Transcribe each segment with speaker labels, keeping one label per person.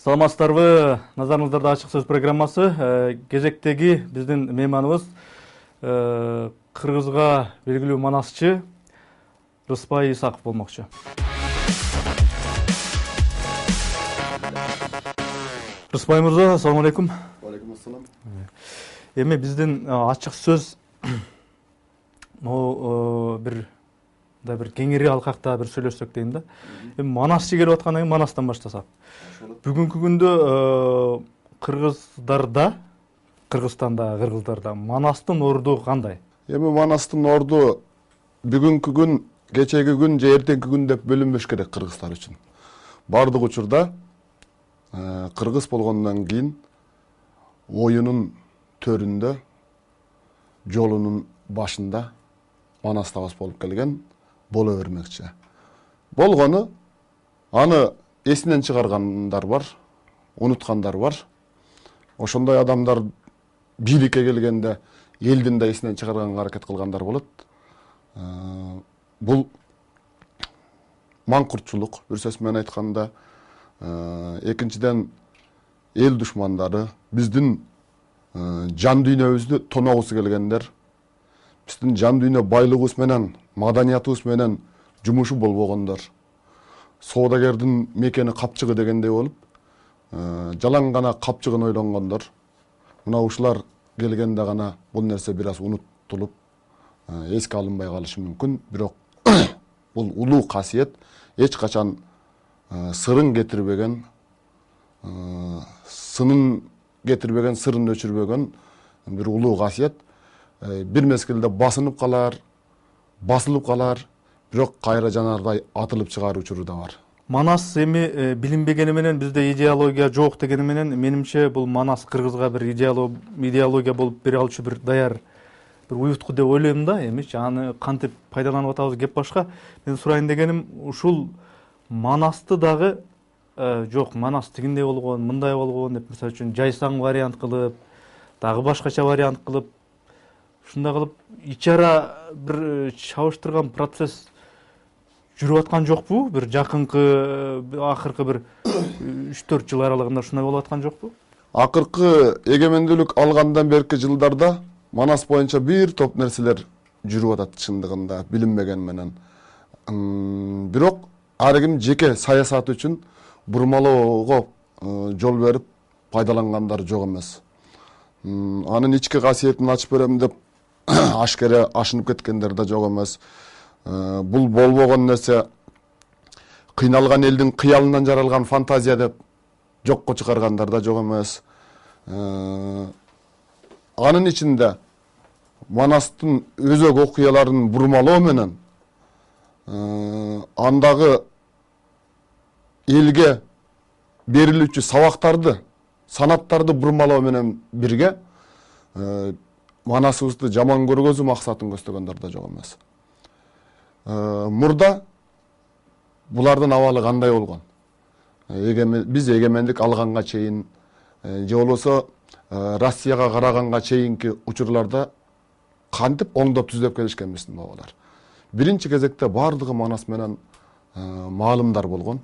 Speaker 1: Саламатсыздарбы, назарыңыздарда ачык сөз программасы. Кезектеги биздин мейманыбыз кыргызга белгилүү манасчы Рыспай Исаков болмокчу. Рыспай мырза, ассаламу алейкум.
Speaker 2: Алейкум ассалам.
Speaker 1: Эми биздин ачык сөз бир кеңири алкакта бир сүйлөшсөк дейм да. Эми манасчы келип аткандан кийин манастан баштасак. Бүгүнкү күндө Кыргызстанда манастын орду кандай?
Speaker 2: Эми манастын орду бүгүнкү күн, кечеги күн же эртеңки күн деп бөлүнбөш керек кыргыздар үчүн. Бардык учурда кыргыз болгондон кийин оюнун төрүндө, жолунун башында манастабыз болуп келген, боло бермекчи. Болгону аны эсинен чыгаргандар бар, унуткандар бар. Ошондой адамдар бийликке келгенде элдин да эсинен чыгарганга аракет кылгандар болот. Бул маңкуртчулук, бир сөз менен айтканда. Экинчиден эл душмандары, биздин жан дүйнөбүздү тоногусу келгендер, биздин жан дүйнө байлыгыбыз менен, маданиятыбыз менен жумушу болбогондор, соодагердин мекени капчыгы дегендей болуп, жалаң гана капчыгын ойлонгондор. Мына ушулар келгенде гана бул нерсе бир аз унутулуп, эске алынбай калышы мүмкүн. Бирок бул улуу касиет, эч качан сырын кетирбеген, сынын кетирбеген, сырын өчүрбөгөн бир улуу касиет. Бир мезгилде басынып калар, басылып калар, бирок кайра жанардай атылып чыгаар учуру да бар.
Speaker 1: Манас эми билинбегени менен, бизде идеология жок дегени менен, менимче бул Манас Кыргызга бир идеология болуп бере алчу бир даяр бир уютку деп ойлойм да. Эми аны кантип пайдаланып атабыз кеп башка. Мен сурайын дегеним, ушул Манасты дагы жок, Манас тигиндей болгон, мындай болгон деп, мисалы үчүн жайсаң вариант кылып, дагы башкача вариант кылып, ушундай кылып ичара бир чабыштырган процесс жүрүп аткан жокпу? Бир жакынкы акыркы бир 3-4 жыл аралыгында ушундай болуп аткан жокпу?
Speaker 2: Акыркы эгемендүүлүк алгандан берки жылдарда Манас боюнча бир топ нерселер жүрүп атат чындыгында, билинбеген менен. Бирок ар ким жеке саясаты үчүн бурмалоого жол берип пайдалангандар жок эмес. Анын ички касиетин ачып берем деп ашкере ашынып кеткендер да жок эмес. Бул болбогон нерсе, кыйналган элдин кыялынан жаралган фантазия деп жокко чыгаргандар да жок эмес. Анын ичинде Манастын өзөк окуяларын бурмалоо менен андагы элге берилүүчү сабактарды, санаттарды бурмалоо менен бирге Манасыбызды жаман көргөзүү максатын көздөгөндөр да жок эмес. Мурда булардын абалы кандай болгон? Биз эгемендик алганга чейин, же болбосо Россияга караганга чейинки учурларда кантип оңдоп түзөп келишкенбиздин бабалар. Биринчи кезекте бардыгы Манас менен маалымдар болгон.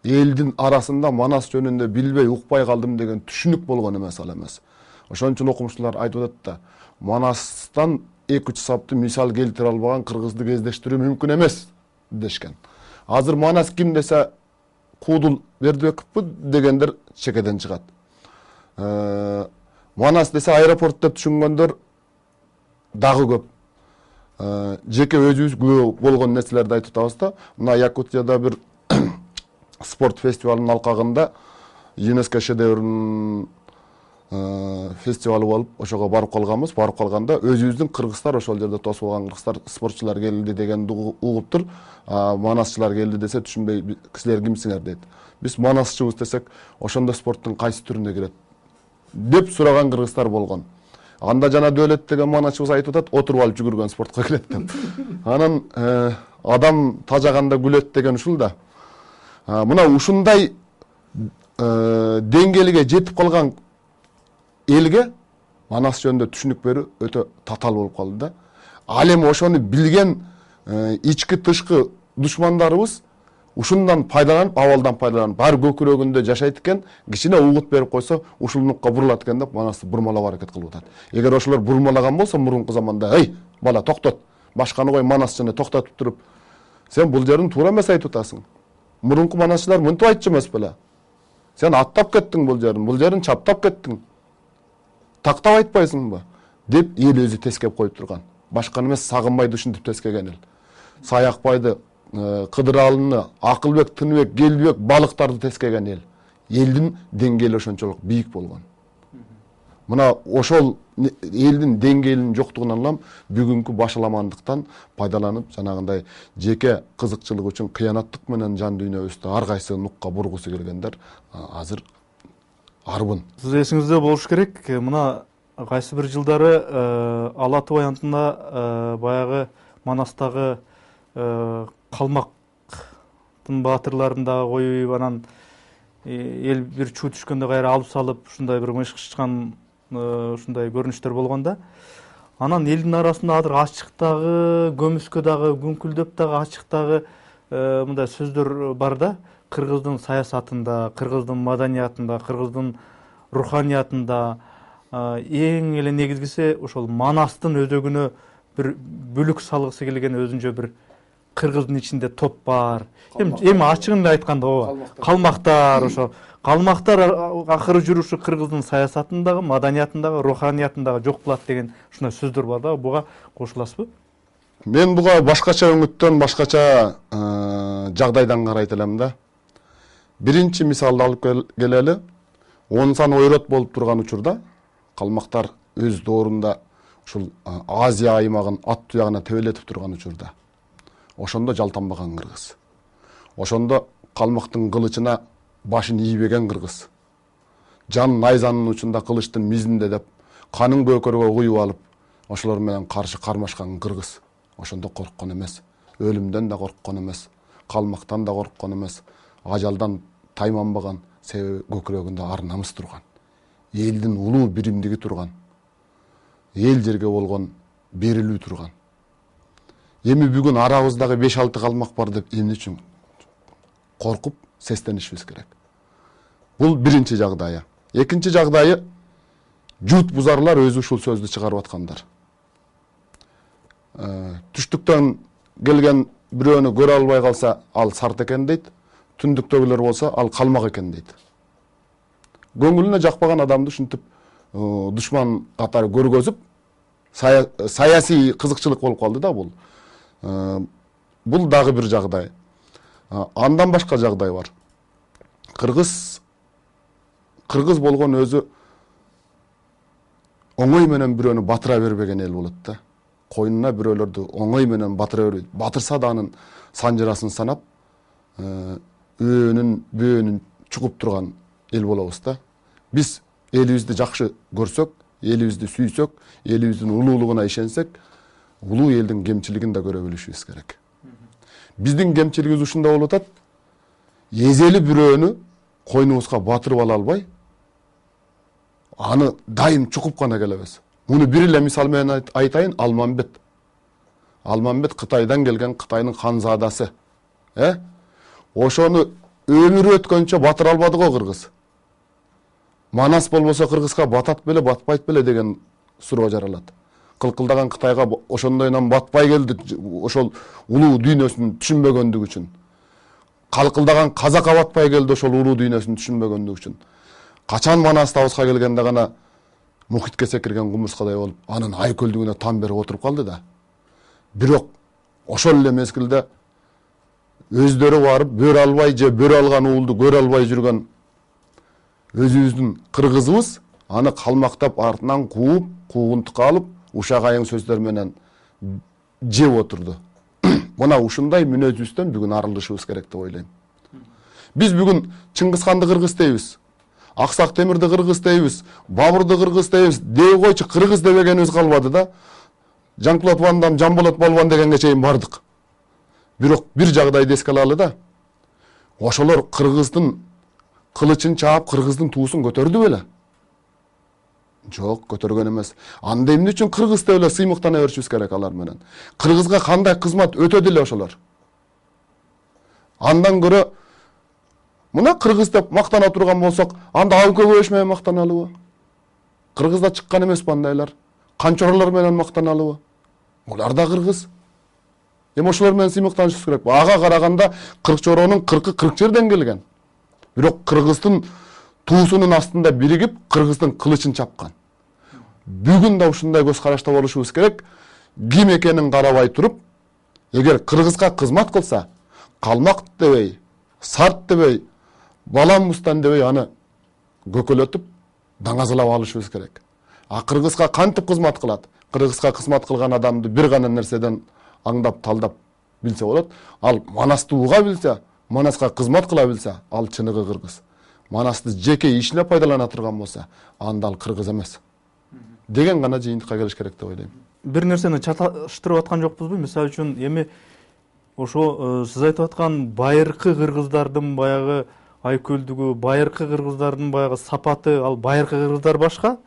Speaker 2: Элдин арасында Манас жөнүндө билбей, укпай калдым деген түшүнүк болгон эмес ал эмес. Ошон үчүн окумуштуулар айтып атат да, Манастан 2-3 сапты мисал келтире албаган кыргызды кездештирүү мүмкүн эмес дешкен. Азыр Манас ким десе Куудул Бердибековпу дегендер чекеден чыгат. Манас десе аэропорт деп түшүнгөндөр дагы көп. Жеке өзүбүз күбө болгон нерселерди айтып атабыз да. Мына Якутияда бир спорт фестивалынын алкагында ЮНЕСКО шедеврынын фестивалы болуп, ошого барып калганбыз. Барып калганда өзүбүздүн кыргыздар, ошол жерде тосуп алган кыргыздар, спортчулар келди дегенди угуптур. Манасчылар келди десе түшүнбөй, силер кимсиңер дейт. Биз манасчыбыз десек, ошондо спорттун кайсы түрүнө кирет деп сураган кыргыздар болгон. Анда жана Дөөлөт деген манасчыбыз айтып атат, отуруп алып жүгүргөн спортко кирет деп. Анан адам тажаганда күлөт деген ушул да. Мына ушундай деңгээлге жетип калган элге Манас жөнүндө түшүнүк берүү өтө татаал болуп калды да. Ал эми ошону билген ички тышкы душмандарыбыз ушундан пайдаланып, абалдан пайдаланып, бар көкүрөгүндө жашайт экен, кичине угут берип койсо, ушул нукка бурулат экен деп манасты бурмалап аракет кылып атат. Эгер ошолор бурмалаган болсо, мурунку заманда, "Эй, бала, токтот. Башканы кой, манасчыны токтотуп туруп, сен бул жерин туура эмес айтып атасың. Мурунку манасчылар мынтип айтчу эмес беле? Сен аттап кеттиң бул жерин чаптап кеттиң. Тактап айтпайсыңбы?" деп эл өзү тескеп коюп турган. Башканы эмес, Сагынбайды ушинтип тескеген эл. Саякбайды, Кыдыралыны, Акылбек, Тыныбек, Келдибек балыктарды тескеген эл. Элдин деңгээли ошончолук бийик болгон. Мына ошол элдин деңгээлинин жоктугунан улам бүгүнкү башаламандыктан пайдаланып, жанагындай жеке кызыкчылык үчүн кыянаттык менен жан дүйнөбүздү ар кайсы нукка бургусу келгендер азыр арбын.
Speaker 1: Сиз эсиңизде болуш керек, мына кайсы бир жылдары Ала Тоо аянтында баягы Манастагы Калмактын баатырларын дагы коюп, анан эл бир чуу түшкөндө кайра алып салып, ушундай бир мышкычкан ушундай көрүнүштөр болгон да. Анан элдин арасында азыр ачыктагы, көмүскө дагы, күңкүлдөп дагы ачыктагы мындай сөздөр бар да. Кыргыздын саясатында, кыргыздын маданиятында, кыргыздын руханиятында эң эле негизгиси ошол Манастын өзөгүнө бир бүлүк салгысы келген өзүнчө бир кыргыздын ичинде топ бар. Эми ачыгын эле айтканда ооба. Калмактар, ошо калмактар акыры жүрүшү кыргыздын саясатындагы, маданиятындагы, руханиятындагы жок болот деген ушундай сөздөр бар да. Буга кошуласызбы?
Speaker 2: Мен буга башкача өңүттөн, башкача жагдайдан карайт элем да. Биринчи мисалды алып келели. Онсан ойрот болуп турган учурда калмактар өз доорунда ушул Азия аймагын ат туягына тебелетип турган учурда ошондо жалтанбаган кыргыз. Ошондо калмактын кылычына башын ийбеген кыргыз. Жан найзанын учунда кылычтын мизинде деп канын көкөргө куюп алып, ошолор менен каршы кармашкан кыргыз. Ошондо корккон эмес, өлүмдөн да корккон эмес, калмактан да корккон эмес, ажалдан тайманбаган, себеби көкүрөгүндө ар намыс турган. Элдин улуу биримдиги турган. Эл жерге болгон берилүү турган. Эми бүгүн арабыздагы 5-6 калмак бар деп эмне үчүн коркуп сестенишибиз керек. Бул биринчи жагдайы. Экинчи жагдайы журт бузарлар өзү ушул сөздү чыгарып аткандар. Түштүктөн келген бирөөнү көрө албай калса, ал сарт экен дейт. Түндүктөгүлөр болсо, ал калмак экен дейт. Көңүлүнө жакпаган адамды ушинтип душман катары көргөзүп, саясий кызыкчылык болуп калды да бул. Бул дагы бир жагдай. Андан башка жагдай бар. Кыргыз болгон өзү оңой менен бирөөнү батыра бербеген эл болот да. Койнуна бирөөлөрдү оңой менен батыра бербейт. Батырса да анын санжырасын санап, бөөнүн чугуп турган эл болобуз да. Биз элибизди жакшы көрсөк, элибизди сүйсөк, элибиздин улуулугуна ишенсек, улуу элдин кемчилигин да көрө билишибиз керек. Биздин кемчилигибиз ушунда болуп атат. Эзели бирөөнү койнубузга батырып ала албай, аны дайым чукуп гана келебиз. Муну бир эле мисал менен айтайын, Алмамбет. Алмамбет Кытайдан келген, Кытайдын ханзадасы. Ошону өмүрү өткөнчө батыра албады го кыргыз. Манас болбосо кыргызга батат беле, батпайт беле деген суроо жаралат. Кылкылдаган Кытайга ошондойнан батпай келди, ошол улуу дүйнөсүн түшүнбөгөндүгү үчүн. Калкылдаган Казакка батпай келди, ошол улуу дүйнөсүн түшүнбөгөндүгү үчүн. Качан Манас табызга келгенде гана мухитке секирген кумурскадай болуп, анын айкөлдүгүнө там берип отуруп калды да. Бирок ошол эле мезгилде өздөрү барып бөрө албай же бөрө алган уулду көрө албай жүргөн өзүбүздүн кыргызыбыз аны калмактап артынан кууп, куугунтукка алып, ушак айың сөздөр менен жеп отурду. Мына ушундай мүнөзүбүздөн бүгүн арылышыбыз керек деп ойлойм. Биз бүгүн Чыңгызханды кыргыз дейбиз. Аксак Темирди кыргыз дейбиз, Бабурду кыргыз дейбиз. Дей койчу, кыргыз дебегенибиз калбады да. Жан-Клод Ван Дам, Жамболот Балбан дегенге чейин бардык. Бирок бир жагдайды эске алалы да. Ошолор кыргыздын кылычын чаап, кыргыздын туусун көтөрдү беле? Жок, көтөргөн эмес. Анда эмне үчүн кыргыз деп эле сыймыктана беришибиз керек алар менен? Кыргызга кандай кызмат өтөдү эле ошолор? Андан көрө мына кыргыз деп мактана турган болсок, анда алкөөгө өшмөй мактаналыбы? Кыргызда чыккан эмеспи андайлар? Канчоролор менен мактаналыбы? Улар да кыргыз. Эми ошолор менен сыймыктанышыбыз керек. Ага караганда 40 чоронун 40-ы 40 жерден келген. Бирок кыргыздын туусунун астында биригип, кыргыздын кылычын чапкан. Бүгүн да ушундай көз карашта болушубуз керек. Ким экенин карабай туруп, эгер кыргызга кызмат кылса, калмак дебей, сарт дебей, баламбыздан дебей аны көкөлөтүп, даңазалап алышыбыз керек. А кыргызга кантип кызмат кылат? Кыргызга кызмат кылган адамды бир гана нерседен аңдап, талдап билсе болот. Ал Манасты уга билсе, Манаска кызмат кыла билсе, ал чыныгы кыргыз. Манасты жеке ишине пайдалана турган болса, анда ал кыргыз эмес. Деген гана жыйынтыкка келиш керек деп ойлойм.
Speaker 1: Бир нерсени чаташтырып аткан жокпузбу? Мисалы үчүн эми ошо сиз айтып аткан байыркы кыргыздардын баягы айкөлдүгү, байыркы кыргыздардын баягы сапаты, ал байыркы кыргыздар башка,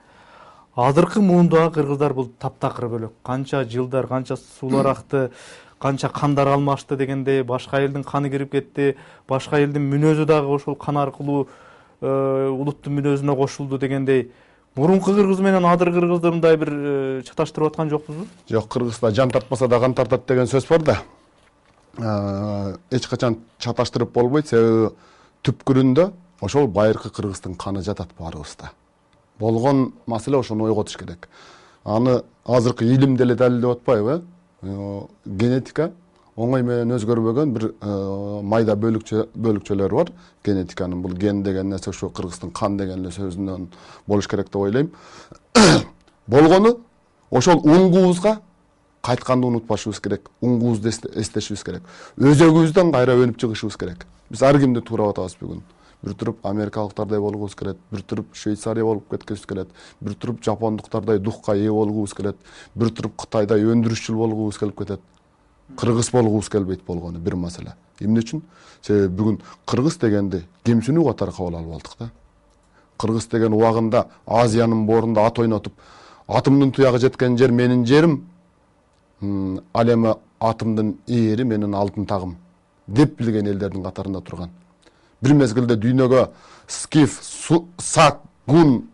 Speaker 1: азыркы муундагы кыргыздар бул таптакыр бөлөк. Канча жылдар, канча суулар акты, канча кандар алмашты дегендей, башка элдин каны кирип кетти, башка элдин мүнөзү дагы ошол кан аркылуу улуттун мүнөзүнө кошулду дегендей. Мурунку кыргыз менен азыркы кыргызды мындай бир чаташтырып аткан жокпузбу?
Speaker 2: Жок, кыргызда жан тартпаса да кан тартат деген сөз бар да. Эч качан чаташтырып болбойт, себеби түпкүрүндө ошол байыркы кыргыздын каны жатат баарыбызда. Болгон маселе ошону ойготуш керек. Аны азыркы илим деле далилдеп атпайбы? Генетика оңой менен өзгөрбөгөн бир майда бөлүкчөлөр бар. Генетиканын бул ген деген нерсе ошо кыргыздын кан деген эле сөзүнөн болуш керек деп ойлойм. Болгону ошол уңгубузга кайтканды унутпашыбыз керек. Уңгубузду эстешибиз керек. Өзөгүбүздөн кайра өнүп чыгышыбыз керек. Биз ар кимди туурап атабыз бүгүн. Бир туруп америкалыктардай болгубуз келет, бир туруп Швейцария болуп кеткибиз келет, бир туруп жапондуктардай духка ээ болгубуз келет, бир туруп Кытайдай өндүрүшчүл болгубуз келип кетет. Кыргыз болгубуз келбейт болгону бир маселе. Эмне үчүн? Себеби бүгүн кыргыз дегенди кемсинүү катары кабыл алып алдык да. Кыргыз деген убагында Азиянын боорунда ат ойнотуп, атымдын туягы жеткен жер менин жерим, ал эми атымдын ээри менин алтын тагым деп билген элдердин катарында турган. Бир мезгилде дүйнөгө Скиф, Сак, Гун,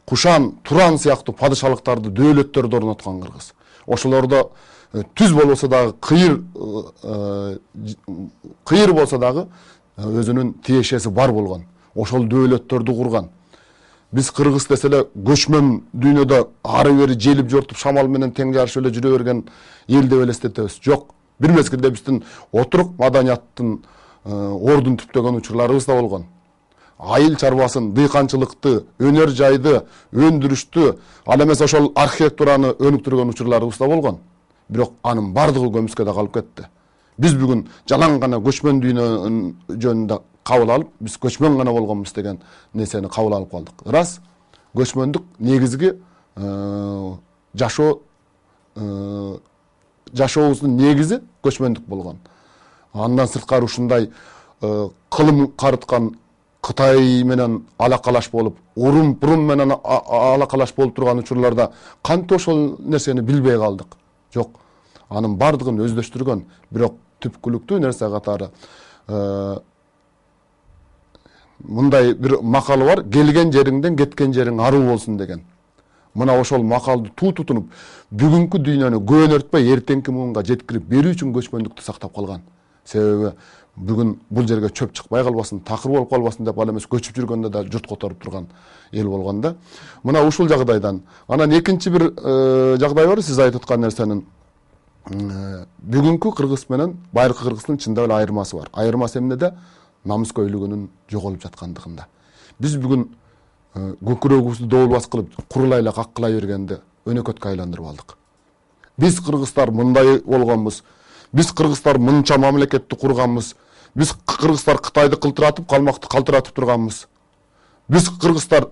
Speaker 2: Кушан, Туран сыяктуу падышалыктарды, дөөлөттөрдү орноткон кыргыз. Ошолордо түз болбосо дагы кыйыр болсо дагы өзүнүн тиешеси бар болгон. Ошол дөөлөттөрдү курган. Биз кыргыз десе эле көчмөн дүйнөдө ары бери желип жортуп шамал менен тең жарышып эле жүрө берген эл деп элестетебиз. Жок. Бир мезгилде биздин отурук маданияттын ордун түптөгөн учурларыбыз да болгон. Айыл чарбасын, дыйканчылыкты, өнөр жайды, өндүрүштү, ал эмес ошол архитектураны өнүктүргөн учурларыбыз да болгон. Бирок анын бардыгы көмүскөдө калып кетти. Биз бүгүн жалаң гана көчмөн дүйнөнүн жөнүндө кабыл алып, биз көчмөн гана болгонбуз деген нерсени кабыл алып калдык. Ырас, көчмөндүк негизги жашообуздун негизи көчмөндүк болгон. Андан сырткары ушундай кылым карыткан Кытай менен алакалаш болуп, урум менен алакалаш болуп турган учурларда кантип ошол нерсени билбей калдык? Жок. Анын бардыгын өздөштүргөн, бирок түпкүлүктүү нерсе катары мындай бир макалы бар, келген жериңден кеткен жериң аруу болсун деген. Мына ошол макалды тутунуп, бүгүнкү дүйнөнү көөнөртпөй эртеңки муунга жеткирип берүү үчүн көчмөндүктү сактап калган. Себеби бүгүн бул жерге чөп чыкпай калбасын, такыр болуп калбасын деп ал эмес көчүп жүргөндө да журт которуп турган эл болгон да. Мына ушул жагдайдан анан экинчи бир жагдай бар, сиз айтып аткан нерсенин бүгүнкү кыргыз менен байыркы кыргыздын чындап эле айырмасы бар. Айырмасы эмнеде? Намыскөйлүгүнүн жоголуп жаткандыгында. Биз бүгүн көкүрөгүбүздү добулбас кылып, курулай эле каккылай бергенди өнөкөткө айландырып алдык. Биз кыргыздар мындай болгонбуз. Биз кыргыздар мынча мамлекетти курганбыз. Биз кыргыздар Кытайды кылтыратып, калмакты калтыратып турганбыз. Биз кыргыздар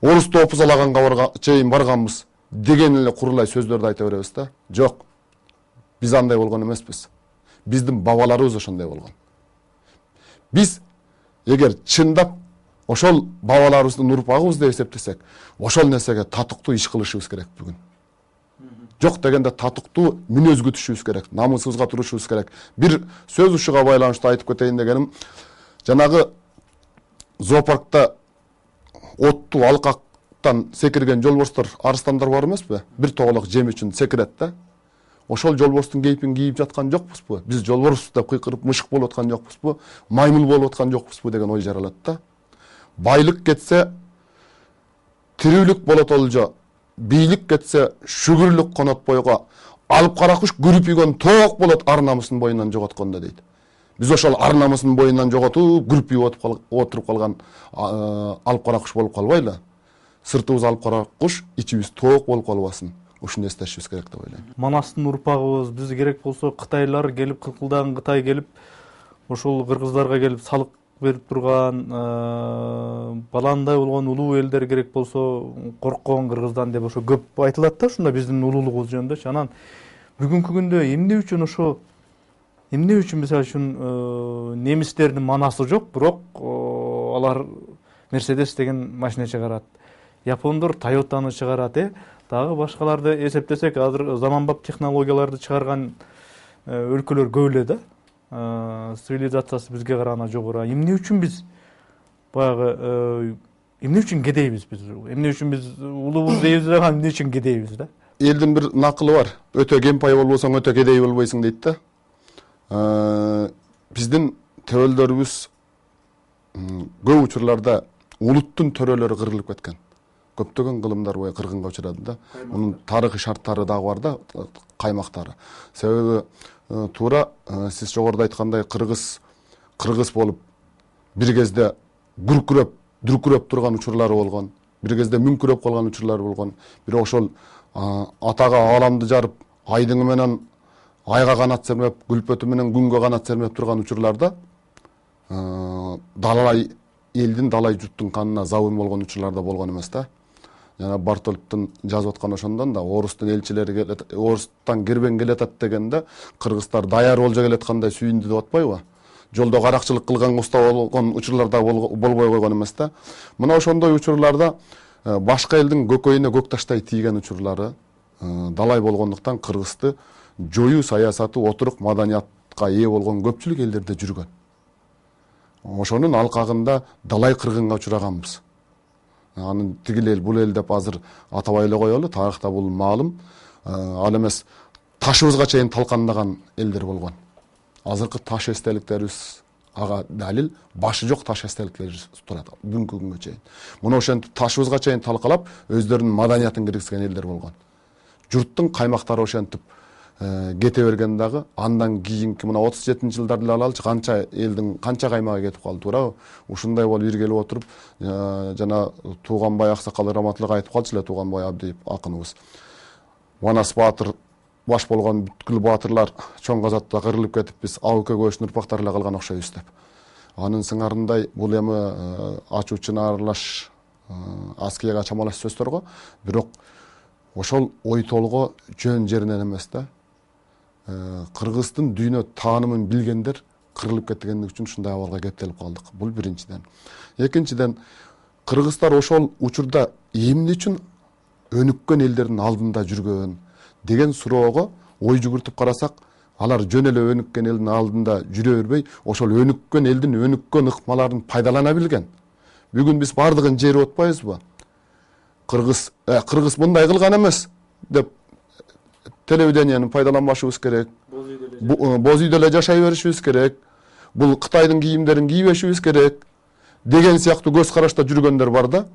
Speaker 2: орусту опузалаганга чейин барганбыз деген эле курулай сөздөрдү айта беребиз да. Жок. Биз андай болгон эмеспиз. Биздин бабаларыбыз ошондой болгон. Биз эгер чындап ошол бабаларыбыздын урпагыбыз деп эсептесек, ошол нерсеге татыктуу иш кылышыбыз керек бүгүн. жок дегенде татыктуу мүнөзгө түшүбүз керек, намысыбызга турушубуз керек. Бир сөз ушуга байланыштуу айтып кетейин дегеним, жанагы зоопаркта оттуу алкактан секирген жолборстор, арыстандар бар эмеспи? Бир тоголок жем үчүн секирет да. Ошол жолборстун кейпин кийип жаткан жокпузбу? Биз жолборбуз деп кыйкырып мышык болуп аткан жокпузбу? Маймыл болуп аткан жокпузбу деген ой жаралат да. Байлык кетсе тирүүлүк болот олжо, бийлик кетсе шүгүрлүк конот бойго, алып кара куш күрүпүйгөн тоок болот ар намысын боюнан жоготкондо дейт. Биз ошол ар намысын боюнан жоготуп, күрүпүйүп отуруп калган алып кара куш болуп калбайлы. Сыртыбыз алып кара куш, ичибиз тоок болуп калбасын. Ушуну эстешибиз керек деп ойлойм.
Speaker 1: Манастын урпагыбыз, бизге керек болсо Кытайлар келип, кылкылдаган Кытай келип, ошол кыргыздарга келип салык берип турган, баландай болгон улуу элдер керек болсо корккон кыргыздан деп ошо көп айтылат да, ушунда биздин улуулугубуз жөнүндө. Анан бүгүнкү күндө эмне үчүн ошо мисалы үчүн немистердин манасы жок, бирок алар Мерседес деген машина чыгарат. Япондор Тойотаны чыгарат, дагы башкаларды эсептесек, азыр заманбап технологияларды чыгарган өлкөлөр көп эле да. Цивилизациясы бизге караганда жогору. Эмне үчүн биз баягы эмне үчүн кедейбиз биз? Эмне үчүн биз улуубуз дейбиз да, эмне үчүн кедейбиз да?
Speaker 2: Элдин бир накылы бар. Өтө кемпай болбосоң өтө кедей болбойсуң дейт да. Биздин төбөлдөрүбүз көп учурларда улуттун төрөлөрү кырылып кеткен. Көптөгөн кылымдар бою кыргынга учурады да. Мунун тарыхый шарттары дагы бар да, каймактары. Себеби туура сиз жогоруда айткандай кыргыз болуп бир кезде гүркүрөп, дүркүрөп турган учурлары болгон, бир кезде мүңкүрөп калган учурлары болгон. Бирок ошол атага ааламды жарып, айдыңы менен айга канат сермеп, күлпөтү менен күнгө канат сермеп турган учурларда далай элдин, далай журттун канына забын болгон учурларда болгон эмес да. Жана Бартолттун жазып аткан ошондон да орустун элчилери келет, орустан кербен келатат дегенде кыргыздар даяр болжо келаткандай сүйүндү деп атпайбы? Жолдо каракчылык кылган уста болгон учурларда болбой койгон эмес да. Мына ошондой учурларда башка элдин көкөйүнө көк таштай тийген учурлары далай болгондуктан кыргызды жоюу саясаты отурук маданиятка ээ болгон көпчүлүк элдерде жүргөн. Ошонун алкагында далай кыргынга учураганбыз. Анын тигил эл, бул эл деп азыр атабай эле коелу, тарыхта бул маалым. Ал эмес ташыбызга чейин талкандаган элдер болгон. Азыркы таш эстеликтерибиз ага далил, башы жок таш эстеликтерибиз турат бүгүнкү күнгө чейин. Муну ошентип ташыбызга чейин талкалап, өздөрүнүн маданиятын киргизген элдер болгон. Журттун каймактары ошентип кете берген дагы, андан кийинки мына 37-жылдарды эле алалычы, канча элдин канча каймагы кетип калды, туурабы? Ушундай болуп иргелип отуруп, жана Тууганбай аксакал раматылык айтып калчу эле, Тууганбай Абдиев акыныбыз. Манас баатыр баш болгон бүткүл баатырлар чоң казатта кырылып кетип, биз Абыке көчүнүн урпактары эле калган окшойбуз деп. Анын сыңарындай бул эми ачуучуна аралаш, аскияга чамалаш сөздөр го, бирок ошол ой толго жөн жеринен эмес да. Кыргыздын дүйнө таанымын билгендер кырылып кеткендиги үчүн ушундай абалга кептелип калдык. Бул биринчиден. Экинчиден, кыргыздар ошол учурда эмне үчүн өнүккөн элдердин алдында жүргөн деген суроого ой жүгүртүп карасак, алар жөн эле өнүккөн элдин алдында жүрө бербей, ошол өнүккөн элдин өнүккөн ыкмаларын пайдалана билген. Бүгүн биз бардыгын жери отпайбызбы? Кыргыз мындай кылган эмес деп телевидениени пайдаланбашыбыз керек. Боз үйдө эле жашай беришибиз керек. Бул Кытайдын кийимдерин кийбешибиз керек деген сыяктуу көз карашта жүргөндөр бар да.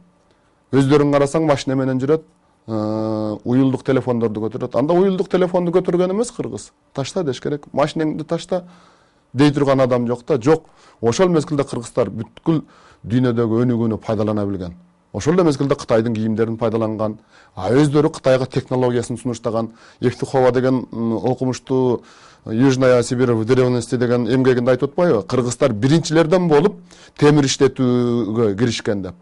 Speaker 2: Өздөрүн карасаң машина менен жүрөт, уюлдук телефондорду көтөрөт. Анда уюлдук телефонду көтөргөн эмес кыргыз. Ташта деш керек. Машинеңди ташта дей турган адам жок да. Жок. Ошол мезгилде кыргыздар бүткүл дүйнөдөгү өнүгүүнү пайдалана билген. Ошол эле мезгилде Кытайдын кийимдерин пайдаланган, өздөрү Кытайга технологиясын сунуштаган. Евтухова деген окумуштуу Южная Сибирь в древности деген эмгегинде айтып атпайбы? Кыргыздар биринчилерден болуп темир иштетүүгө киришкен деп.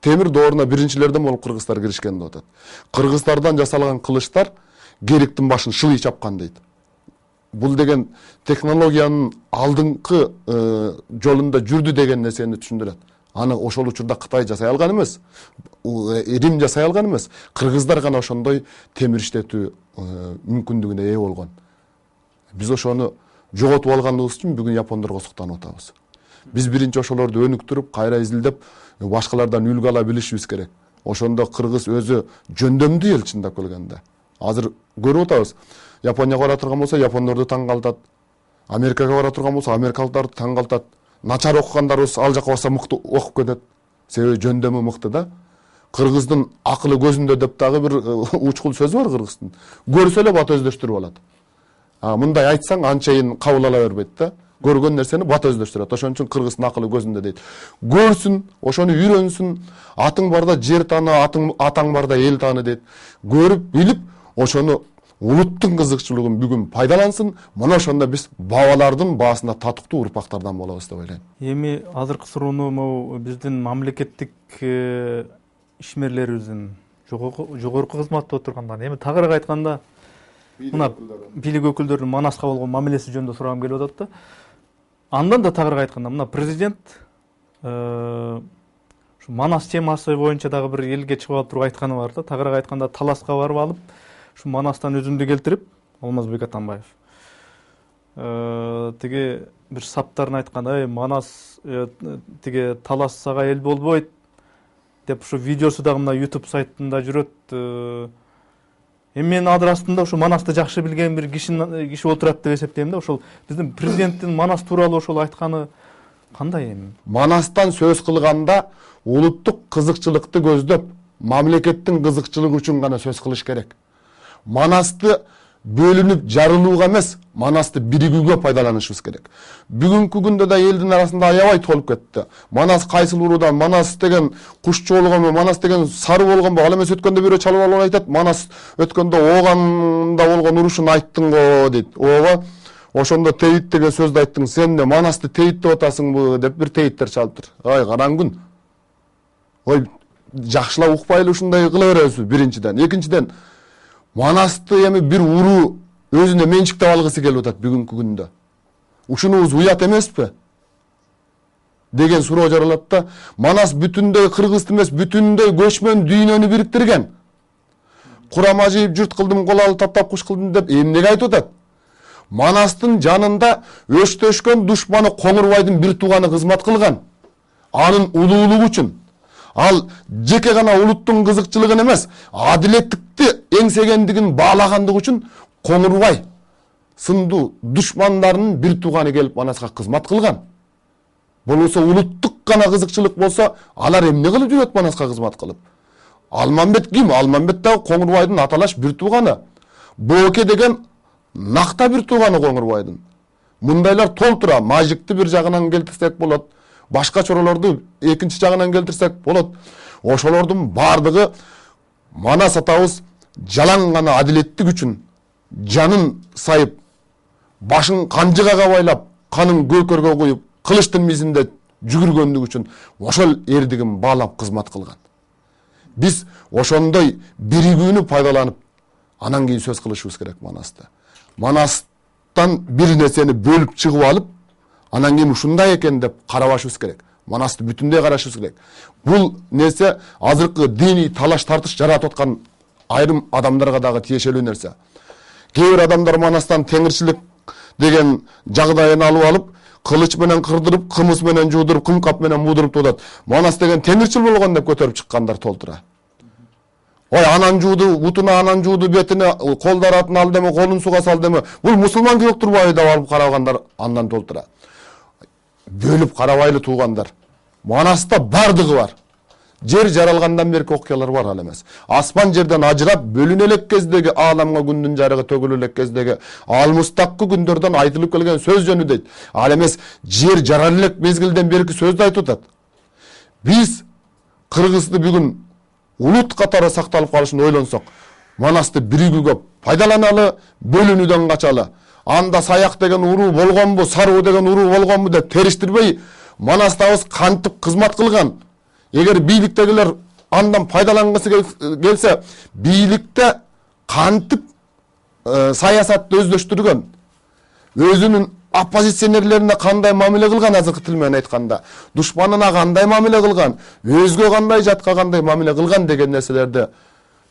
Speaker 2: Темир дооруна биринчилерден болуп кыргыздар киришкен деп атат. Кыргыздардан жасалган кылычтар кериктин башын шылый чапкан дейт. Бул деген технологиянын алдыңкы жолунда жүрдү деген нерсени түшүндүрөт. Аны ошол учурда Кытай жасай алган эмес, Рим жасай алган эмес. Кыргыздар гана ошондой темир иштетүү мүмкүндүгүнө ээ болгон. Биз ошону жоготуп алганыбыз үчүн бүгүн япондорго суктанып атабыз. Биз биринчи ошолорду өнүктүрүп, кайра изилдеп, башкалардан үлгү ала билишибиз керек. Ошондо кыргыз өзү жөндөмдүү эл чындап келгенде. Азыр көрүп атабыз. Японияга бара турган болсо, япондорду таң калтат. Америкага бара турган болсо, америкалыктарды таң калтат. Начар окугандарыбыз ал жака барса мыкты окуп кетет. Себеби жөндөмү мыкты да. Кыргыздын акылы көзүндө деп дагы бир учкул сөзү бар кыргыздын. Көрсө эле бат өздөштүрүп алат. Мындай айтсаң анчайын кабыл ала бербейт да. Көргөн нерсени бат өздөштүрөт. Ошон үчүн кыргыздын акылы көзүндө дейт. Көрсүн, ошону үйрөнсүн. Атың барда жер тааны, атаң барда эл тааны дейт. Көрүп, билип, ошону улуттун кызыкчылыгын бүгүн пайдалансын. Мына ошондо биз бабалардын баасына татыктуу урпактардан болобуз деп ойлойм.
Speaker 1: Эми азыркы суроону могу биздин мамлекеттик ишмерлерибиздин жогорку кызматта отургандан эми тагыраак айтканда мына бийлик өкүлдөрүнүн Манаска болгон мамилеси жөнүндө сурагым келип атат да. Андан да тагыраак айтканда мына президент ушу Манас темасы боюнча дагы бир элге чыгып алып туруп айтканы бар да. Тагыраак айтканда Таласка барып алып, ушу Манастан үзүндү келтирип, Алмазбек Атамбаев тиги бир саптарын айткан, Манас тиги Талас сага эл болбойт деп ушу видеосу дагы мына YouTube сайтында жүрөт. Эми мен адыр астында ушу Манасты жакшы билген бир киши отурат деп эсептейм да. Ошол биздин президенттин Манас тууралуу ошол айтканы кандай эми?
Speaker 2: Манастан сөз кылганда улуттук кызыкчылыкты көздөп, мамлекеттин кызыкчылыгы үчүн гана сөз кылыш керек. Манасты бөлүнүп жарылууга эмес, Манасты биригүүгө пайдаланышыбыз керек. Бүгүнкү күндө да элдин арасында аябай толуп кетти. Манас кайсыл уруудан, Манас деген кушчу болгонбу, Манас деген сары болгонбу, ал эмес өткөндө бирөө чалып алып айтат, Манас өткөндө ооганда болгон урушун айттың го дейт. Ооба, ошондо тейит деген сөздү айттың, сен де Манасты тейит деп атасыңбы деп бир тейиттер чалыптыр. Ай караңгүн. Ой, жакшылап укпайлы ушундай кыла беребизби биринчиден. Экинчиден, Манасты эми бир уруу өзүнө менчиктеп алгысы келип атат бүгүнкү күндө. Ушунубуз уят эмеспи? Деген суроо жаралат да. Манас бүтүндөй кыргызды эмес, бүтүндөй көчмөн дүйнөнү бириктирген. Курама жыйып журт кылдым, кол алып таптап куш кылдым деп эмнеге айтып атат? Манастын жанында өштөшкөн душманы Коңурбайдын бир тууганы кызмат кылган. Анын улуулугу үчүн. Ал жеке гана улуттун кызыкчылыгын эмес, адилеттикти эңсегендигин баалагандыгы үчүн Коңурбай сындуу душмандарынын бир тууганы келип Манаска кызмат кылган. Болбосо улуттук гана кызыкчылык болсо, алар эмне кылып жүрөт Манаска кызмат кылып? Алмамбет ким? Алмамбет дагы Коңурбайдын аталаш бир тууганы. Бооке деген накта бир тууганы Коңурбайдын. Мындайлар толтура. Мажикти бир жагынан келтирсек болот. Башка чоролорду экинчи жагынан келтирсек болот. Ошолордун бардыгы Манас атабыз жалаң гана адилеттик үчүн жанын сайып, башын канжыгага байлап, канын көкөргө коюп, кылычтын мизинде жүгүргөндүгү үчүн ошол эрдигин баалап кызмат кылган. Биз ошондой биригүүнү пайдаланып, анан кийин сөз кылышыбыз керек Манасты. Манастан бир нерсени бөлүп чыгып алып, анан кийин ушундай экен деп карабашыбыз керек. Манасты бүтүндөй карашыбыз керек. Бул нерсе азыркы диний талаш тартыш жаратып аткан айрым адамдарга дагы тиешелүү нерсе. Кээ бир адамдар Манастан теңирчилик деген жагдайын алып алып, кылыч менен кырдырып, кымыз менен жуудуруп, кымкап менен муудуруп турат. Манас деген теңирчил болгон деп көтөрүп чыккандар толтура. Ой, анан жууду, бутуна анан жууду, бетине колдар атын ал деме, колун суга сал деме. Бул мусулман кылып турбайбы деп алып карагандар андан толтура. Бөлүп карабайлы туугандар. Манаста бардыгы бар. Жер жаралгандан берки окуялар бар ал эмес. Аспан жерден ажырап бөлүнө элек кездеги ааламга күндүн жарыгы төгүлө элек кездеги алмыстакы күндөрдөн айтылып келген сөз жөнү дейт. Ал эмес жер жарал элек мезгилден берки сөздү айтып атат. Биз Кыргызды бүгүн улут катары сакталып калышын ойлонсок, Манасты биригүүгө пайдаланалы, бөлүнүүдөн качалы. Анда Саяк деген уруу болгонбу, Саруу деген уруу болгонбу деп териштирбей, Манастабыз кантип кызмат кылган. Эгер бийликтегилер андан пайдалангысы келсе, бийликте кантип саясатты өздөштүргөн, өзүнүн оппозиционерлерине кандай мамиле кылган, азыркы тил менен айтканда душманына кандай мамиле кылган, өзгө кандай, жатка кандай мамиле кылган деген нерселерди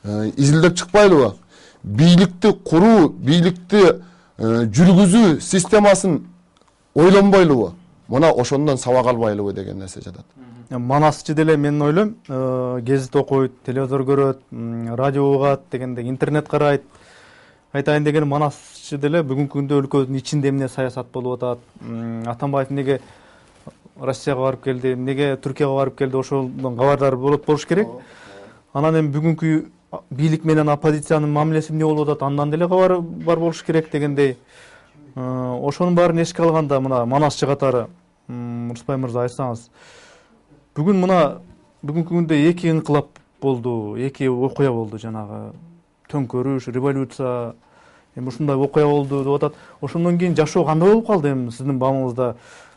Speaker 2: изилдеп чыкпайлыбы? Бийликти куруу, бийликти жүргүзүү системасын ойлонбойлубу? Мына ошондон сабак албайлыбы деген нерсе жатат.
Speaker 1: Манасчы деле мен ойлойм, гезит окуйт, телевизор көрөт, радио угат дегенде, интернет карайт. Айтайын деген манасчы деле бүгүнкү күндө өлкөдүн ичинде эмне саясат болуп атат, Атамбаев неге Россияга барып келди, эмнеге Түркияга барып келди, ошондон кабардар болуш керек. Анан эми бүгүнкү бийлик менен оппозициянын мамилеси эмне болуп атат, андан деле кабар бар болуш керек дегендей. Ошонун баарын эске алганда, мына манасчы катары, Рыспай мырза, айтсаңыз, бүгүнкү күндө эки инкылап болду, эки окуя болду, жанагы төңкөрүш, революция, эми ушундай окуя болду деп атат. Ошондон кийин жашоо кандай болуп калды эми сиздин баамыңызда?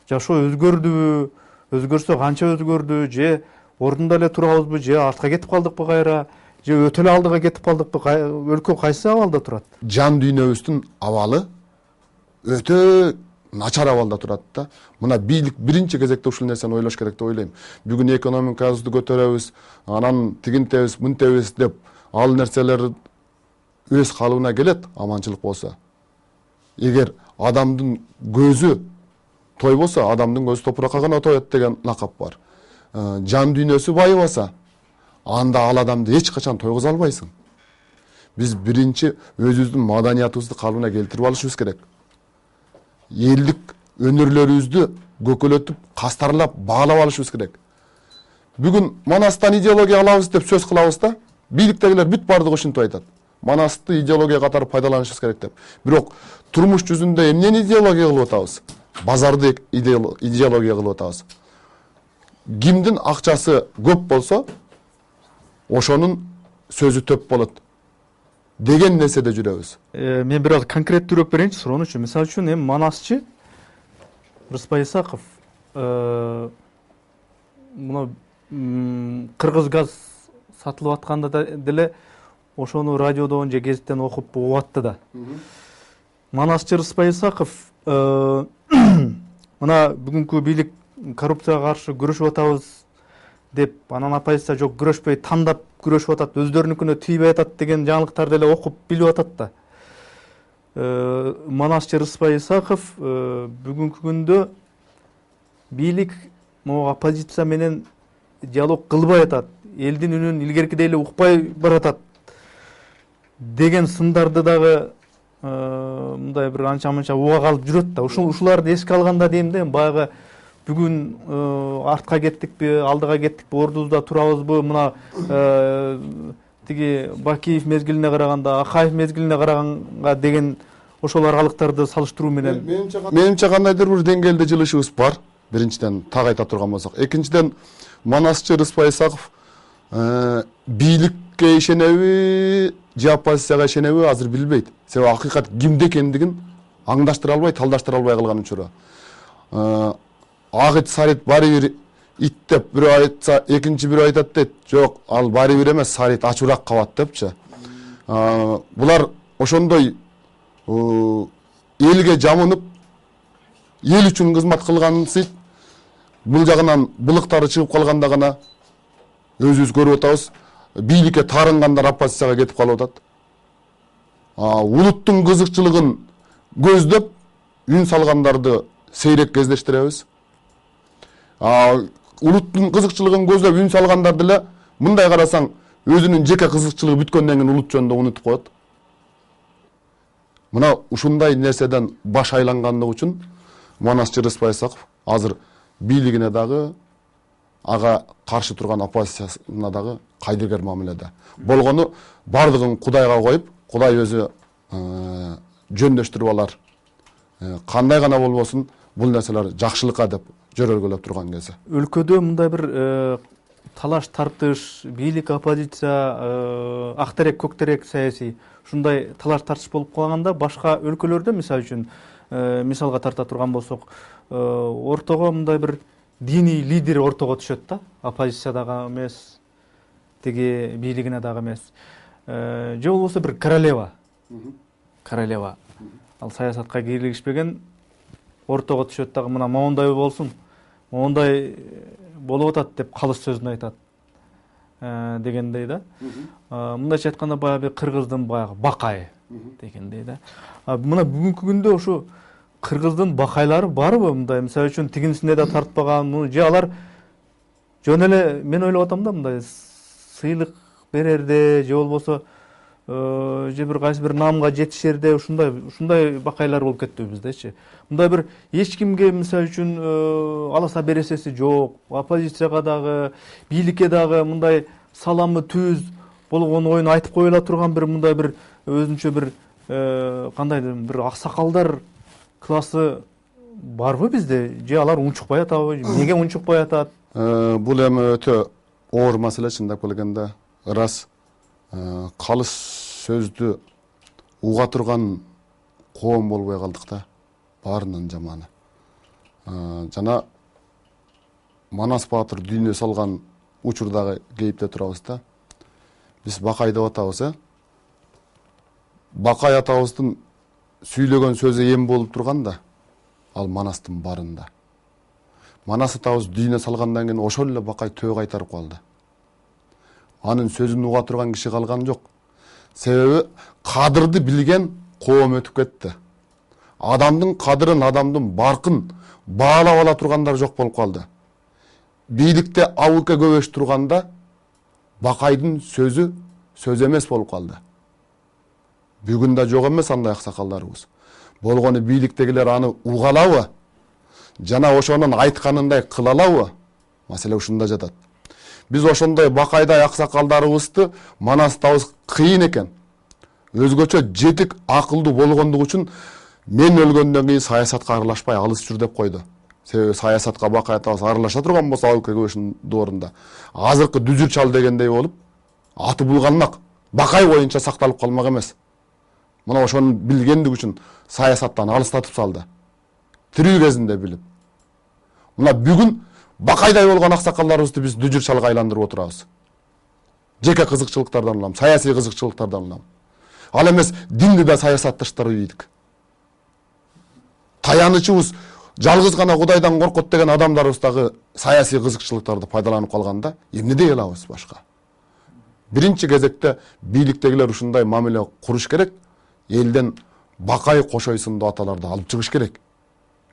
Speaker 1: Жашоо өзгөрдүбү? Өзгөрсө канча өзгөрдү? Же ордунда эле турабызбы? Же артка кетип калдыкпы кайра? Же өтө эле алдыга кетип калдыкпы? Өлкө кайсы абалда турат?
Speaker 2: Жан дүйнөбүздүн абалы өтө начар абалда турат да. Мына бийлик биринчи кезекте ушул нерсени ойлош керек деп ойлойм. Бүгүн экономикабызды көтөрөбүз, анан тигинтебиз, мынтебиз деп ал нерселер өз калыбына келет, аманчылык болсо. Эгер адамдын көзү тойбосо, адамдын көзү топуракка гана тоет деген лакап бар. Жан дүйнөсү байыбаса, анда ал адамды эч качан тойгуза албайсың. Биз биринчи өзүбүздүн маданиятыбызды калыбына келтирип алышыбыз керек. Элдик өнөрлөрүбүздү көкөлөтүп, кастарлап, баалап алышыбыз керек. Бүгүн Манастан идеология алабыз деп сөз кылабыз да, бийликтегилер бүт бардыгы ушинтип айтат. Манасты идеология катары пайдаланышыбыз керек деп. Бирок турмуш жүзүндө эмнени идеология кылып атабыз? Базарды идеология кылып атабыз. Кимдин акчасы көп болсо, ошонун сөзү төп болот деген нерседе жүрөбүз.
Speaker 1: Мен бир конкреттүүрөөк берейинчи суроонучу. Мисалы үчүн эми манасчы Рыспай Исаков мына кыргыз газ сатылып атканда деле ошону радиодон же гезиттен окуп угатты да. Манасчы Рыспай Исаков мына бүгүнкү бийлик коррупцияга каршы күрөшүп атабыз деп, анан оппозиция жок күрөшпөй, тандап күрөшүп атат, өздөрүнүкүнө тийбей атат деген жаңылыктарды эле окуп билип атат да. Манасчы Рыспай Исаков бүгүнкү күндө бийлик могу оппозиция менен диалог кылбай атат, элдин үнүн илгеркидей эле укпай баратат деген сындарды дагы мындай бир анча-мынча уга калып жүрөт да. Ушуларды эске алганда дейм да, баягы бүгүн артка кеттикпи, алдыга кеттикпи, ордубузда турабызбы? Мына тиги Бакиев мезгилине караганда, Акаев мезгилине караганга деген ошол аралыктарды салыштыруу менен
Speaker 2: менимче кандайдыр бир деңгээлде жылышыбыз бар. Биринчиден так айта турган болсок, экинчиден Манасчы Рыспай Исаков бийликке ишенеби же оппозицияга ишенеби азыр билбейт. Себеби акыйкат кимде экендигин аңдаштыра албай, талдаштыра албай калган учуру. Ак ит, сары ит баары бир ит деп бирөө айтса, экинчи бирөө айтат дейт. Жок, ал баары бир эмес, сары ит ачуураак кабат депчи. Булар ошондой элге жамынып, эл үчүн кызмат кылгансыз, бул жагынан былыктары чыгып калганда гана өзүбүз көрүп атабыз. Бийликке таарынгандар оппозицияга кетип калып атат. Улуттун кызыкчылыгын көздөп, үн салгандарды сейрек кездештиребиз. Улуттун кызыкчылыгын көздөп үн салгандар деле мындай карасаң өзүнүн жеке кызыкчылыгы бүткөндөн кийин улут жөнүндө унутуп коет. Мына ушундай нерседен баш айлангандыгы үчүн Манасчы Рыспай Исаков азыр бийлигине дагы, ага каршы турган оппозициясына дагы кайдыгер мамиледе. Болгону бардыгын Кудайга коюп, Кудай өзү жөндөштүрүп алар. Кандай гана болбосун, бул нерселер жакшылыкка деп жөрөлгөлөп турган кезде.
Speaker 1: Өлкөдө мындай бир талаш тартыш, бийлик, оппозиция, ак терек, көк терек саясий ушундай талаш тартыш болуп калганда, башка өлкөлөрдө мисалы үчүн мисалга тарта турган болсок, ортого мындай бир диний лидер ортого түшөт да, оппозициядагы эмес, тиги бийлигине дагы эмес. Же болбосо бир королева. Ал саясатка киргизбеген, ортого түшөт дагы мына моундай болсун, моундай болуп атат деп калыс сөзүн айтат дегендей да. Мындайча айтканда баягы кыргыздын баягы бакайы дегендей да. Мына бүгүнкү күндө ушу кыргыздын бакайлары барбы? Мындай мисалы үчүн тигинисине да тартпаган, же алар жөн эле мен ойлоп атам да, мындай сыйлык берерде же болбосо же бир кайсы бир наамга жетишерде ушундай бакайлар болуп кеттиби биздечи? Мындай бир эч кимге мисалы үчүн аласа бересеси жок, оппозицияга дагы, бийликке дагы мындай саламы түз болгон оюн айтып кое ала турган бир мындай бир өзүнчө бир кандайдыр бир аксакалдар классы барбы бизде? Же алар унчукпай атабы? Эмнеге унчукпай атат?
Speaker 2: Бул эми өтө оор маселе, чындап келгенде. Ырас калыс сөздү уга турган коом болбой калдык да, баарынын жаманы. Жана Манас Баатыр дүйнө салган учурдагы кейипте турабыз да. Биз Бакай деп атабыз, Бакай атабыздын сүйлөгөн сөзү эм болуп турганда, ал Манастын барында. Манас атабыз дүйнө салгандан кийин ошол эле Бакай төө кайтарып калды. Анын сөзүн уга турган киши калган жок. Себеби кадырды билген коом өтүп кетти. Адамдын кадырын, адамдын баркын баалап ала тургандар жок болуп калды. Бийликте абыке көбөш турганда Бакайдын сөзү сөз эмес болуп калды. Бүгүн да жок эмес андай аксакалдарыбыз. Болгону бийликтегилер аны угалабы? Жана ошонун айтканындай кыла алабы? Маселе ушунда жатат. Биз ошондой Бакайдай аксакалдарыбызды манастабыз кыйын экен. Өзгөчө жетик акылдуу болгондугу үчүн мен өлгөндөн кийин саясатка аралашпай алыс жүр деп койду. Себеби саясатка Бакай атабыз аралаша турган болсо абыке көбөшүнүн доорунда азыркы дүзүр чал дегендей болуп аты булганмак, Бакай боюнча сакталып калмак эмес. Мына ошону билгендиги үчүн саясаттан алыстатып салды. Тирүү кезинде билип. Мына бүгүн Бакайдай болгон аксакалдарыбызды биз дүжүр чалга айландырып отурабыз. Жеке кызыкчылыктардан улам, саясий кызыкчылыктардан улам. Ал эмес динди да саясатташтырып ийдик. Таянычыбыз жалгыз гана Кудайдан коркот деген адамдарыбыз дагы саясий кызыкчылыктарды пайдаланып калганда эмне дей алабыз башка? Биринчи кезекте бийликтегилер ушундай мамиле куруш керек. Элден Бакай Кошой сындуу аталарды алып чыгыш керек.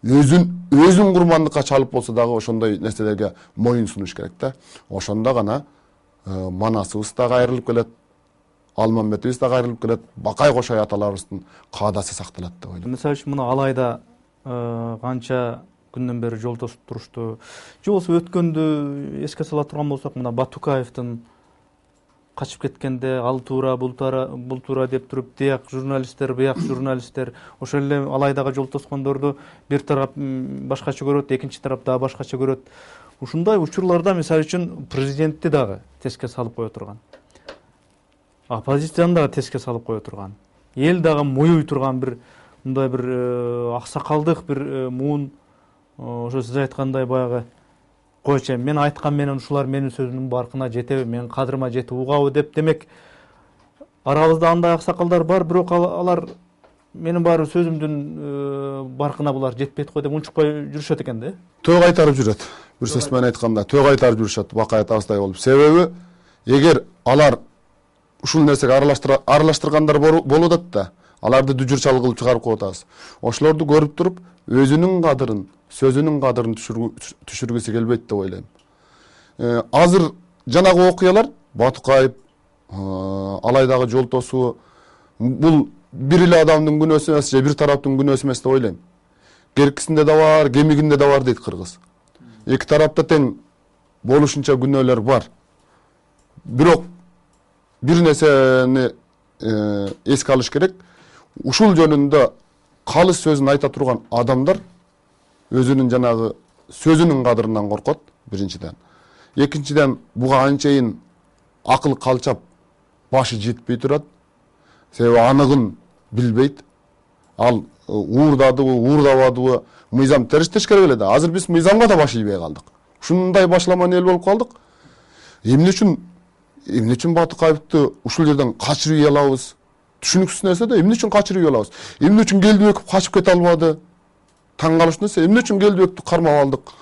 Speaker 2: Өзүн курмандыкка чалып болсо дагы ошондой нерселерге моюн сунуш керек да. Ошондо гана Манасыбыз да кайрылып келет, Алмамбетибиз да кайрылып келет, Бакай Кошой аталарыбыздын каадасы сакталат деп ойлойм.
Speaker 1: Мисалы үчүн мына Алайда канча күндөн бери жол тосуп турушту. Же болбосо өткөндү эске сала турган болсок, мына Батукаевдин качып кеткенде ал туура бул туура деп туруп, тияк журналисттер, буяк журналисттер ошол эле Алайдага жол тоскондорду бир тарап башкача көрөт, экинчи тарап дагы башкача көрөт. Ушундай учурларда мисалы үчүн президентти дагы теске салып кое турган, оппозицияны дагы теске салып кое турган, эл дагы моюй турган бир мындай бир аксакалдык бир муун, ошо сиз айткандай баягы койчу мен айткан менен ушулар менин сөзүмдүн баркына жетеби, менин кадырыма жетип угабы деп, демек арабызда андай аксакалдар бар, бирок алар менин баары сөзүмдүн баркына булар жетпейт го деп унчукпай жүрүшөт экен да.
Speaker 2: Төө кайтарып жүрөт. Бир сөз менен айтканда төө кайтарып жүрүшөт Бакай атабыздай болуп. Себеби эгер алар ушул нерсеге аралаштыргандар болуп атат да, аларды дүжүр чал кылып чыгарып коюп атабыз. Ошолорду көрүп туруп, өзүнүн кадырын, сөзүнүн кадырын түшүргүсү келбейт деп ойлойм. Азыр жанагы окуялар, Батукаев, Алайдагы жол тосуу, бул бир эле адамдын күнөөсү эмес, же бир тараптын күнөөсү эмес деп ойлойм. Керкисинде да бар, кемигинде да бар дейт кыргыз. Эки тарапта тең болушунча күнөөлөр бар. Бирок бир нерсени эске алыш керек. Ушул жөнүндө калыс сөзүн айта турган адамдар өзүнүн жанагы сөзүнүн кадырынан коркот, биринчиден. Экинчиден, буга анчейин акыл калчап башы жетпей турат. Себеби аныгын билбейт. Ал уурдадыбы, уурдабадыбы, мыйзам тешкере эле да. Азыр биз мыйзамга да баш ийбей калдык. Ушундай башламан эл болуп калдык. Эмне үчүн Батукаевди ушул жерден качырып үй алабыз? Түшүнүксүз нерсе да, эмне үчүн качырып үй алабыз? Эмне үчүн Келдибеков качып кете албады? таң калыштуу нерсе, эмне үчүн Келдибекти кармап алдык?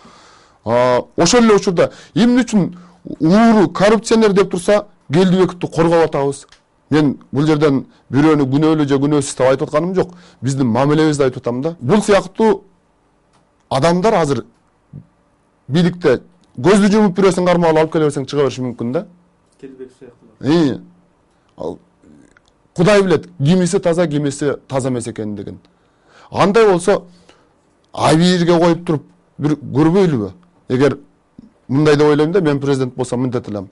Speaker 2: Ошол эле учурда эмне үчүн ууру коррупционер деп турса Келдибекти коргоп атабыз? Мен бул жерден бирөөнү күнөөлүү же күнөөсүз деп айтып атканым жок. Биздин мамилебизди айтып атам да. Бул сыяктуу адамдар азыр бийликте көздү жумуп бирөөсүн кармап алып келе берсең чыга бериши мүмкүн да.
Speaker 1: Келбек сыяктуулар.
Speaker 2: Кудай билет, кимиси таза эмес экендигин. Андай болсо абийирге коюп туруп бир көрбөйлүбү? Эгер мындай деп ойлойм да, мен президент болсом мынтет элем.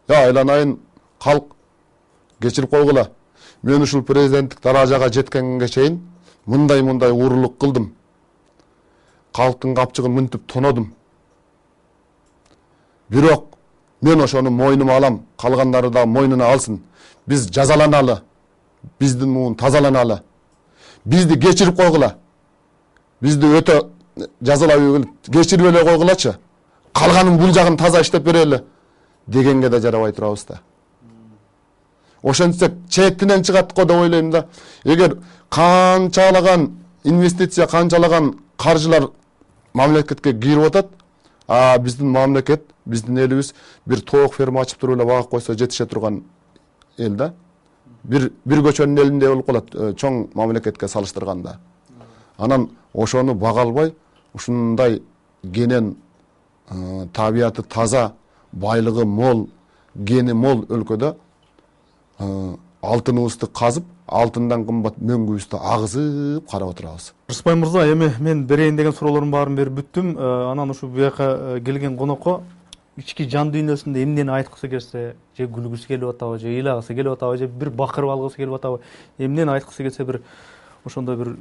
Speaker 2: Айланайын, калк кечирип койгула. Мен ушул президенттик даражага жеткенге чейин мындай уурулук кылдым. Калктын капчыгын мынтип тонодум. Бирок мен ошону мойнума алам, калгандары да мойнуна алсын. Биз жазаланалы, биздин муун тазаланалы. Бизди кечирип койгула. Бизди өтө жазалап кечирип эле койгулачы. Калганын бул жагын таза иштеп берели дегенге да жарабай турабыз да. Ошентсек четтинен чыгат го деп ойлойм да. Эгер канчалаган инвестиция, канчалаган каржылар мамлекетке кирип атат, биздин мамлекет, биздин элибиз бир тоок ферма ачып туруп эле багып койсо жетише турган эл да. Бир көчөнүн элинде болуп калат, чоң мамлекетке салыштырганда. Анан ошону бага албай, ушундай кенен табияты таза, байлыгы мол, гени мол өлкөдө алтыныбызды казып, алтындан кымбат мөңгүбүздү агызып карап отурабыз.
Speaker 1: Рыспай мырза, эми мен берейин деген суроолордун баарын берип бүттүм. Анан ушу буяка келген конокко ички жан дүйнөсүндө эмнени айткысы келсе, же күлгүсү келип атабы, же ыйлагысы келип атабы, же бир бакырып алгысы келип атабы, эмнени айткысы келсе бир ошондой бир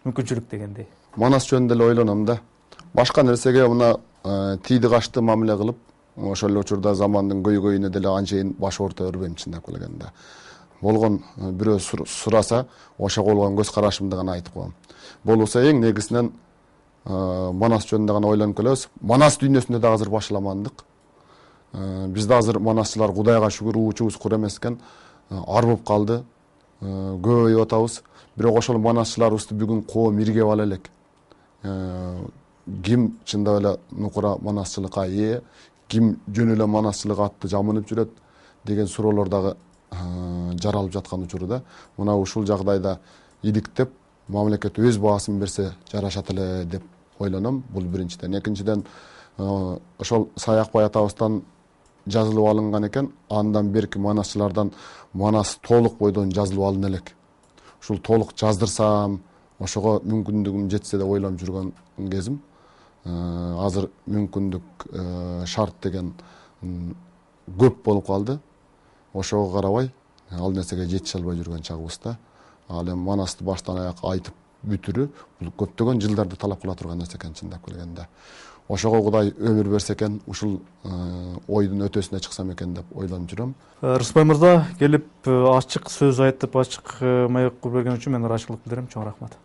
Speaker 1: мүмкүнчүлүк дегендей.
Speaker 2: Манас жөнүндө эле ойлоном да. Башка нерсеге мына тийди кашты мамиле кылып, ошол эле учурда замандын көйгөйүнө деле анчейин баш орто өрбөйм чындап келгенде. Болгон бирөө сураса, ошого болгон көз карашымды гана айтып коем. Болбосо эң негизинен Манас жөнүндө гана ойлонуп келебиз. Манас дүйнөсүндө да азыр башаламандык. Бизде азыр манасчылар Кудайга шүгүр уучубуз кур эмес экен, ар болуп калды. Көбөйүп атабыз. Бирок ошол манасчыларыбызды бүгүн коом иргеп ала элек. Ким чындап эле нукура манасчылыкка ээ, ким жөн эле манасчылык атты жамынып жүрөт деген суроолор дагы жаралып жаткан учурда, мына ушул жагдайда иликтеп, мамлекет өз баасын берсе жарашат эле деп ойлоном. Бул биринчиден. Экинчиден, ошол Саякбай атабыздан жазылып алынган экен, андан берки манасчылардан Манас толук бойдон жазылып алына элек. Ушул толук жаздырсам, ошого мүмкүндүгүм жетсе деп ойлоп жүргөн кезим. Азыр мүмкүндүк, шарт деген көп болуп калды. Ошого карабай, ал нерсеге жетише албай жүргөн чагыбызда. Ал эми Манасты баштан аяк айтып бүтүрүү бул көптөгөн жылдарды талап кыла турган нерсе экен чындап келгенде. Ошого Кудай өмүр берсе экен, ушул ойдун өтөсүнө чыксам экен деп ойлонуп жүрөм.
Speaker 1: Рыспай мырза, келип ачык сөз айтып, ачык маек берген үчүн мен ыраачылык билдирем. Чоң рахмат.